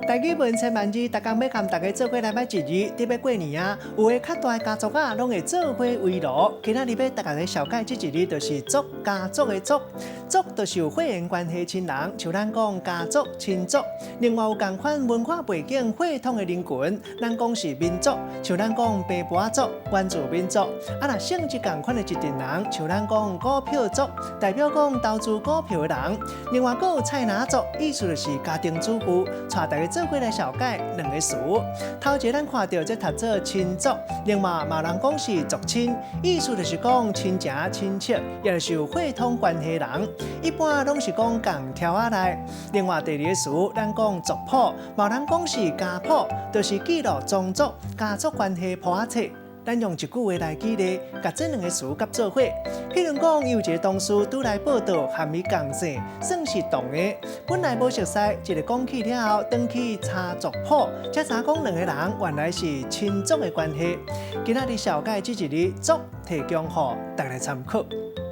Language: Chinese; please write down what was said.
台语文千万字，大家要和大家做伙来买一字，特别过年啊，有诶较大的家族啊，拢会做伙围炉。今仔日要大家来小解这一字，就是族家族的族，族就是有血缘关系亲人，像咱讲家族、亲族。另外有同款文化背景、血统的人群，咱讲是民族，像咱讲平埔族、原住民族。啊，若性质同款的一群人，像咱讲股票族，代表讲投资股票的人。另外，还有菜篮族，意思就是家庭主妇，带大家做伙来小解两个词。头一个咱看到这读做亲族，另外嘛人讲是族亲，意思就是讲亲情、亲戚，也就是有血统关系的人。一般拢是讲共条仔内。另外第二个词，咱讲族谱，嘛人讲是家谱，就是记录宗族、家族关系谱仔册。咱用一句话来举例，甲这两个词合做伙。譬如讲，有一个同事拄来报道，含伊共姓，算是同的。本来无熟悉，一个讲起了后，转去查族谱，才查讲两个人原来是亲族的关系。今仔日小解这一字族，提供予大家参考。